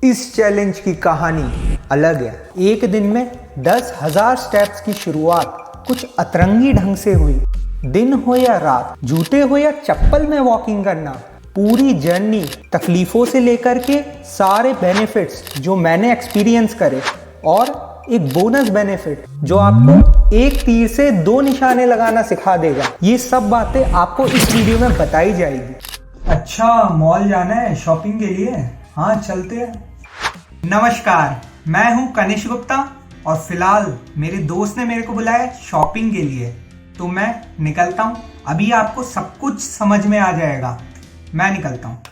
इस चैलेंज की कहानी अलग है। एक दिन में 10,000 स्टेप्स की शुरुआत कुछ अतरंगी ढंग से हुई। दिन हो या रात, जूते हो या चप्पल में वॉकिंग करना, पूरी जर्नी तकलीफों से लेकर के सारे बेनिफिट्स जो मैंने एक्सपीरियंस करे, और एक बोनस बेनिफिट जो आपको एक तीर से 2 निशाने लगाना सिखा देगा। ये सब बातें आपको इस वीडियो में बताई जाएगी। अच्छा, मॉल जाना है शॉपिंग के लिए? हाँ, चलते हैं। नमस्कार, मैं हूँ कनिष गुप्ता और फिलहाल मेरे दोस्त ने मेरे को बुलाया शॉपिंग के लिए, तो मैं निकलता हूँ। अभी आपको सब कुछ समझ में आ जाएगा। मैं निकलता हूँ।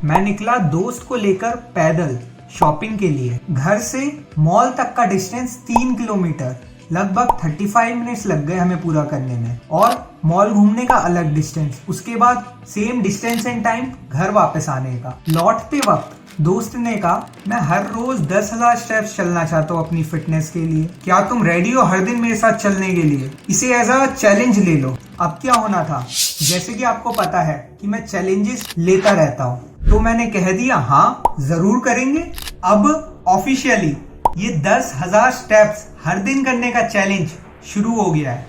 मैं निकला दोस्त को लेकर पैदल शॉपिंग के लिए। घर से मॉल तक का डिस्टेंस 3 किलोमीटर, लगभग 35 मिनट्स लग गए हमें पूरा करने में, और मॉल घूमने का अलग डिस्टेंस, उसके बाद सेम डिस्टेंस एंड टाइम घर वापस आने का। लौटते वक्त दोस्त ने कहा, मैं हर रोज 10,000 स्टेप्स चलना चाहता हूँ अपनी फिटनेस के लिए, क्या तुम रेडी हो हर दिन मेरे साथ चलने के लिए? इसे एज अ चैलेंज ले लो। अब क्या होना था, जैसे कि आपको पता है कि मैं चैलेंजेस लेता रहता हूँ, तो मैंने कह दिया हाँ जरूर करेंगे। अब ऑफिशियली ये 10,000 स्टेप्स हर दिन करने का चैलेंज शुरू हो गया है।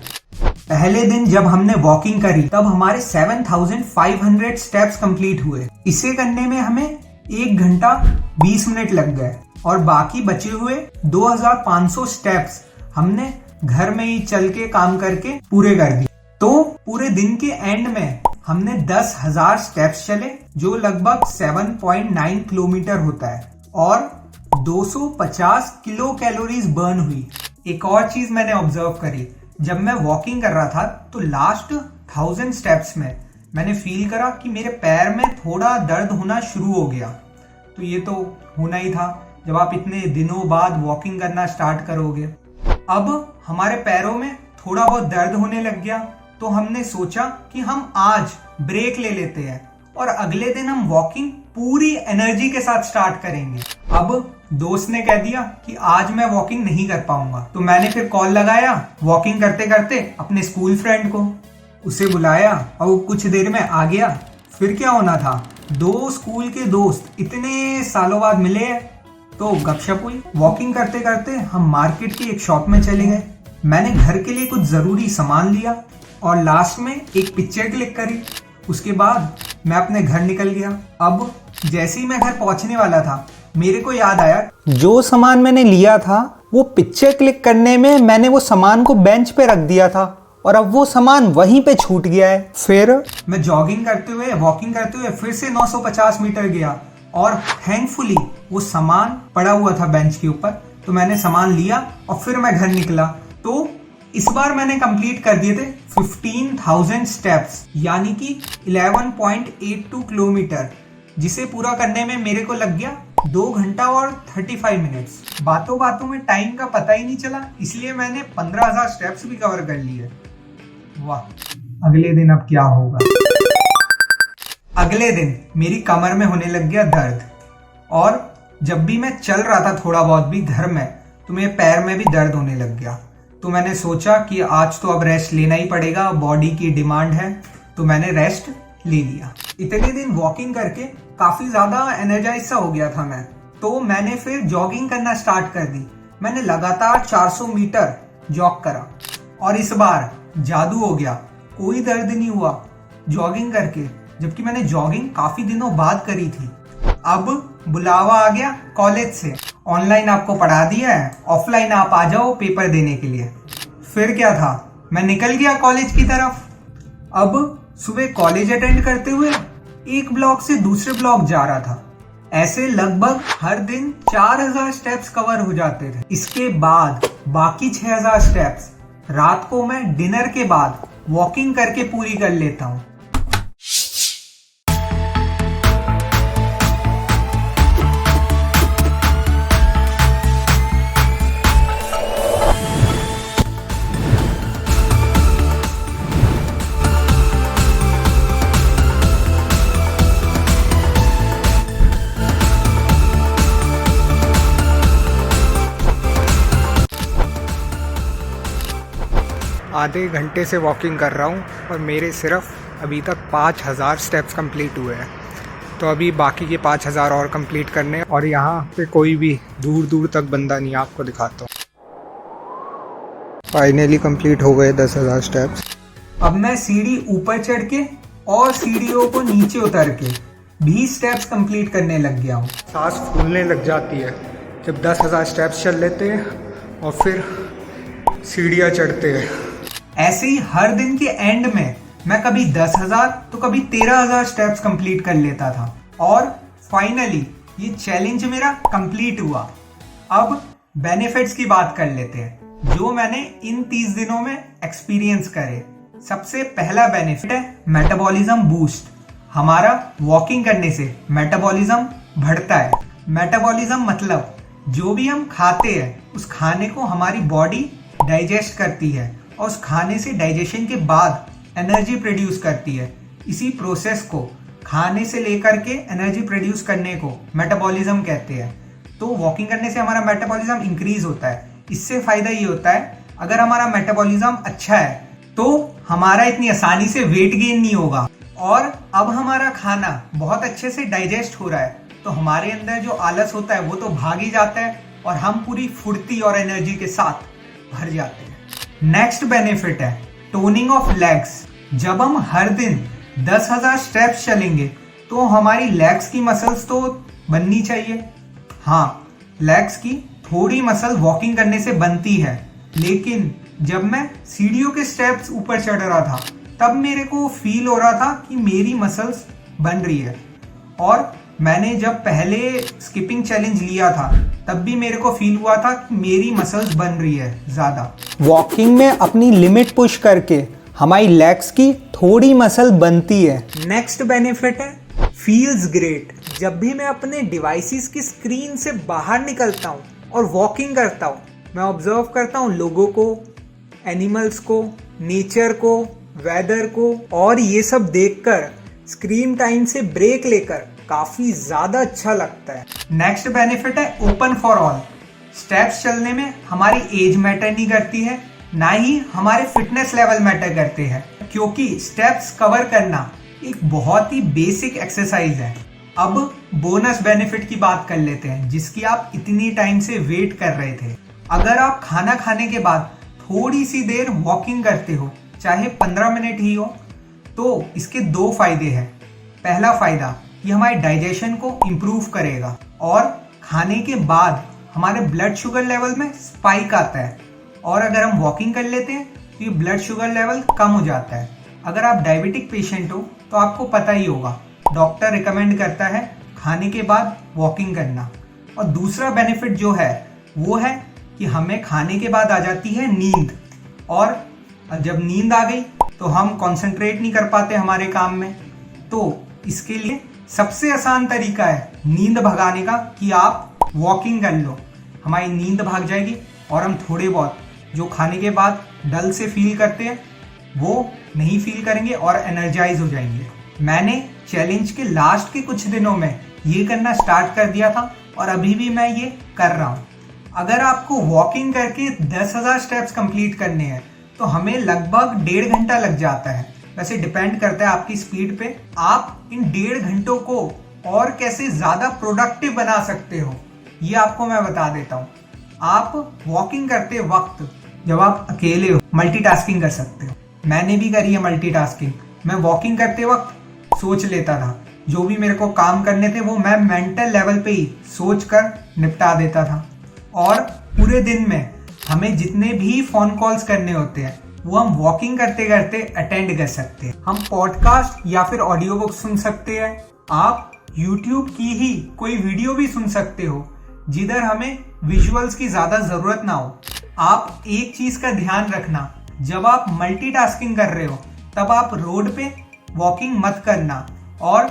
पहले दिन जब हमने वॉकिंग करी तब हमारे 7,500 स्टेप्स कंप्लीट हुए। इसे करने में हमें 1 घंटा 20 मिनट लग गए, और बाकी बचे हुए 2,500 स्टेप्स हमने घर में ही चल के काम करके पूरे कर दिए। तो पूरे दिन के एंड में हमने 10,000 स्टेप्स चले, जो लगभग 7.9 किलोमीटर होता है, और 250 किलो कैलोरीज बर्न हुई। एक और चीज मैंने ऑब्जर्व करी, जब मैं वॉकिंग कर रहा था तो लास्ट 1000 स्टेप्स में मैंने फील करा कि मेरे पैर में थोड़ा दर्द होना शुरू हो गया। तो ये तो होना ही था जब आप इतने दिनों बाद वॉकिंग करना स्टार्ट करोगे। अब हमारे पैरों में थोड़ा बहुत दर्द होने लग गया, तो हमने सोचा कि हम आज ब्रेक ले लेते हैं और अगले दिन हम वॉकिंग पूरी एनर्जी के साथ स्टार्ट करेंगे। अब दोस्त ने कह दिया कि आज मैं वॉकिंग नहीं कर पाऊंगा, तो मैंने फिर कॉल लगाया वॉकिंग करते करते अपने स्कूल फ्रेंड को, उसे बुलाया और वो कुछ देर में आ गया। फिर क्या होना था, 2 स्कूल के दोस्त इतने सालों बाद मिले, तो गपशप हुई। वॉकिंग करते करते हम मार्केट की एक शॉप में चले गए। मैंने घर के लिए कुछ जरूरी सामान लिया और लास्ट में एक पिक्चर क्लिक करी। उसके बाद मैं अपने घर निकल गया। अब जैसे ही मैं घर पहुंचने वाला था, मेरे को याद आया जो सामान मैंने लिया था वो पिक्चर क्लिक करने में मैंने वो सामान को बेंच पे रख दिया था, और अब वो सामान वहीं पे छूट गया है। फिर मैं जॉगिंग करते हुए वॉकिंग करते हुए फिर से 950 मीटर गया, और थैंकफुली वो सामान पड़ा हुआ था बेंच के ऊपर, तो मैंने सामान लिया और फिर मैं घर निकला। तो इस बार मैंने कंप्लीट कर दिए थे 15,000 स्टेप्स, यानी कि 11.82 किलोमीटर, जिसे पूरा करने में मेरे को लग गया 2 घंटा और 35 मिनट्स। बातों बातों में टाइम का पता ही नहीं चला, इसलिए मैंने 15,000 स्टेप्स भी कवर कर लिए। वाह, अगले दिन अब क्या होगा। अगले दिन मेरी कमर में होने लग गया दर्द, और जब भी मैं चल रहा था थोड़ा बहुत भी घर में, तो मेरे पैर में भी दर्द होने लग गया। तो मैंने सोचा कि आज तो अब रेस्ट लेना ही पड़ेगा, बॉडी की डिमांड है, तो मैंने रेस्ट ले लिया। इतने दिन वॉकिंग करके काफी ज्यादा एनर्जाइज सा हो गया था मैं, तो मैंने फिर जॉगिंग करना स्टार्ट कर दी। मैंने लगातार 400 मीटर जॉग करा, और इस बार जादू हो गया, कोई दर्द नहीं हुआ जॉगिंग करके, जबकि मैंने जॉगिंग काफी दिनों बाद करी थी। अब बुलावा आ गया कॉलेज से, ऑनलाइन आपको पढ़ा दिया है, ऑफलाइन आप आ जाओ पेपर देने के लिए। फिर क्या था, मैं निकल गया कॉलेज की तरफ। अब सुबह कॉलेज अटेंड करते हुए एक ब्लॉक से दूसरे ब्लॉक जा रहा था। ऐसे लगभग हर दिन 4,000 स्टेप्स कवर हो जाते थे। इसके बाद बाकी 6,000 स्टेप्स रात को मैं डिनर के बाद वॉकिंग करके पूरी कर लेता हूँ। आधे घंटे से वॉकिंग कर रहा हूँ और मेरे सिर्फ अभी तक 5,000 स्टेप्स कंप्लीट हुए हैं। तो अभी बाकी के 5000 और कंप्लीट करने, और यहाँ पे कोई भी दूर दूर तक बंदा नहीं, आपको दिखाता हूँ। फाइनली कंप्लीट हो गए 10,000 स्टेप्स। अब मैं सीढ़ी ऊपर चढ़ के और सीढ़ियों को नीचे उतर के भी स्टेप्स कंप्लीट करने लग गया हूँ। सांस फूलने लग जाती है जब 10,000 स्टेप्स चल लेते हैं और फिर सीढ़ियाँ चढ़ते हैं। ऐसे ही हर दिन के एंड में मैं कभी 10,000 तो कभी 13,000 स्टेप्स कंप्लीट कर लेता था, और फाइनली ये चैलेंज मेरा कंप्लीट हुआ। अब बेनिफिट्स की बात कर लेते हैं जो मैंने इन 30 दिनों में एक्सपीरियंस करे। सबसे पहला बेनिफिट है मेटाबॉलिज्म बूस्ट। हमारा वॉकिंग करने से मेटाबॉलिज्म बढ़ता है। मेटाबॉलिज्म मतलब जो भी हम खाते हैं उस खाने को हमारी बॉडी डाइजेस्ट करती है और उस खाने से डाइजेशन के बाद एनर्जी प्रोड्यूस करती है। इसी प्रोसेस को खाने से लेकर के एनर्जी प्रोड्यूस करने को मेटाबॉलिज्म कहते हैं। तो वॉकिंग करने से हमारा मेटाबॉलिज्म इंक्रीज होता है। इससे फायदा ये होता है, अगर हमारा मेटाबॉलिज्म अच्छा है तो हमारा इतनी आसानी से वेट गेन नहीं होगा, और अब हमारा खाना बहुत अच्छे से डाइजेस्ट हो रहा है तो हमारे अंदर जो आलस होता है वो तो भाग ही जाता है और हम पूरी फुर्ती और एनर्जी के साथ भर जाते हैं। नेक्स्ट बेनिफिट है टोनिंग ऑफ लेग्स। जब हम हर दिन 10,000 स्टेप्स चलेंगे तो हमारी लेग्स की मसल्स तो बननी चाहिए। हाँ, लेग्स की थोड़ी मसल वॉकिंग करने से बनती है, लेकिन जब मैं सीढ़ियों के स्टेप्स ऊपर चढ़ रहा था तब मेरे को फील हो रहा था कि मेरी मसल्स बन रही है। और मैंने जब पहले स्किपिंग चैलेंज लिया था तब भी मेरे को फील हुआ था कि मेरी मसल्स बन रही है ज़्यादा। वॉकिंग में अपनी लिमिट पुश करके हमारी लेग्स की थोड़ी मसल बनती है। नेक्स्ट बेनिफिट है फील्स ग्रेट। जब भी मैं अपने डिवाइसेस की स्क्रीन से बाहर निकलता हूँ और वॉकिंग करता हूँ, मैं ऑब्जर्व करता हूँ लोगों को, एनिमल्स को, नेचर को, वेदर को, और ये सब देखकर स्क्रीन टाइम से ब्रेक लेकर काफी ज्यादा अच्छा लगता है। नेक्स्ट बेनिफिट है ओपन फॉर ऑल। स्टेप्स चलने में हमारी एज मैटर नहीं करती है, ना ही हमारे फिटनेस लेवल मैटर करते हैं, क्योंकि स्टेप्स कवर करना एक बहुत ही बेसिक एक्सरसाइज है। अब बोनस बेनिफिट की बात कर लेते हैं जिसकी आप इतनी टाइम से वेट कर रहे थे। अगर आप खाना खाने के बाद थोड़ी सी देर वॉकिंग करते हो, चाहे 15 मिनट ही हो, तो इसके 2 फायदे हैं। पहला फायदा, ये हमारे डाइजेशन को इम्प्रूव करेगा, और खाने के बाद हमारे ब्लड शुगर लेवल में स्पाइक आता है, और अगर हम वॉकिंग कर लेते हैं तो ये ब्लड शुगर लेवल कम हो जाता है। अगर आप डायबिटिक पेशेंट हो तो आपको पता ही होगा, डॉक्टर रिकमेंड करता है खाने के बाद वॉकिंग करना। और दूसरा बेनिफिट जो है वो है कि हमें खाने के बाद आ जाती है नींद, और जब नींद आ गई तो हम कंसंट्रेट नहीं कर पाते हमारे काम में। तो इसके लिए सबसे आसान तरीका है नींद भगाने का कि आप वॉकिंग कर लो। हमारी नींद भाग जाएगी और हम थोड़े बहुत जो खाने के बाद डल से फील करते हैं वो नहीं फील करेंगे और एनर्जाइज हो जाएंगे। मैंने चैलेंज के लास्ट के कुछ दिनों में ये करना स्टार्ट कर दिया था और अभी भी मैं ये कर रहा हूँ। अगर आपको वॉकिंग करके 10,000 स्टेप्स कंप्लीट करने हैं तो हमें लगभग 1.5 घंटा लग जाता है। वैसे डिपेंड करता है आपकी स्पीड पे। आप इन 1.5 घंटों को और कैसे ज्यादा प्रोडक्टिव बना सकते हो ये आपको मैं बता देता हूँ। आप वॉकिंग करते वक्त जब आप अकेले हो मल्टीटास्किंग कर सकते हो। मैंने भी करी है मल्टीटास्किंग। मैं वॉकिंग करते वक्त सोच लेता था, जो भी मेरे को काम करने थे वो मैं मेंटल लेवल पे ही सोच कर निपटा देता था। और पूरे दिन में हमें जितने भी फोन कॉल्स करने होते हैं वो हम वॉकिंग करते करते अटेंड कर सकते हैं। हम पॉडकास्ट या फिर ऑडियो बुक सुन सकते हैं। आप यूट्यूब की ही कोई वीडियो भी सुन सकते हो जिधर हमें विजुअल्स की ज्यादा जरूरत ना हो। आप एक चीज का ध्यान रखना, जब आप मल्टीटास्किंग कर रहे हो तब आप रोड पे वॉकिंग मत करना, और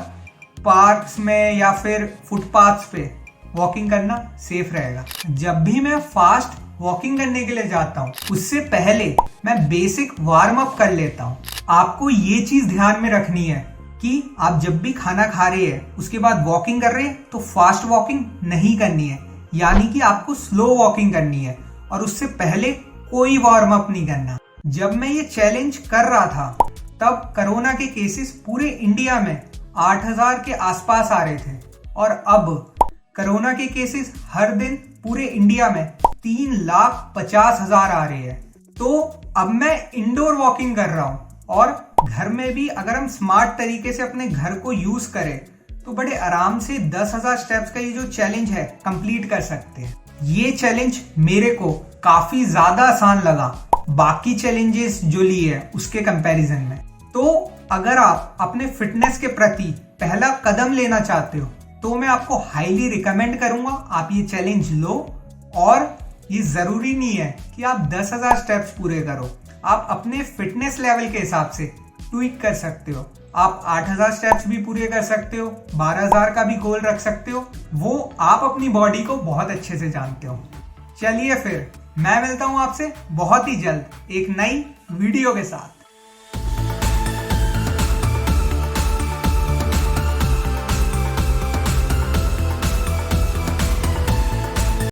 पार्क्स में या फिर फुटपाथ्स पे वॉकिंग करना सेफ रहेगा। जब भी मैं फास्ट वॉकिंग करने के लिए जाता हूँ उससे पहले मैं बेसिक वार्म अप कर लेता हूँ। आपको ये चीज ध्यान में रखनी है कि आप जब भी खाना खा रहे हैं उसके बाद वॉकिंग कर रहे हैं तो फास्ट वॉकिंग नहीं करनी है, यानी कि आपको स्लो वॉकिंग करनी है, और उससे पहले कोई वार्म अप नहीं करना। जब मैं ये चैलेंज कर रहा था तब कोरोना के केसेस पूरे इंडिया में 8,000 के आसपास आ रहे थे और अब कोरोना के केसेस हर दिन पूरे इंडिया में 3,50,000 आ रहे हैं। तो अब मैं इंडोर वॉकिंग कर रहा हूं और घर में भी अगर हम स्मार्ट तरीके से अपने घर को यूज करें तो बड़े आराम से 10,000 स्टेप्स का ये जो चैलेंज है कंप्लीट कर सकते हैं। ये चैलेंज मेरे को काफी ज्यादा आसान लगा बाकी चैलेंजेस जो लिए है उसके कंपैरिजन में। तो अगर आप अपने फिटनेस के प्रति पहला कदम लेना चाहते हो तो मैं आपको हाईली रिकमेंड करूंगा आप ये चैलेंज लो। और ये जरूरी नहीं है कि आप 10,000 स्टेप्स पूरे करो, आप अपने फिटनेस लेवल के हिसाब से ट्विक कर सकते हो। आप 8,000 स्टेप्स भी पूरे कर सकते हो, 12,000 का भी गोल रख सकते हो, वो आप अपनी बॉडी को बहुत अच्छे से जानते हो। चलिए फिर मैं मिलता हूं आपसे बहुत ही जल्द एक नई वीडियो के साथ।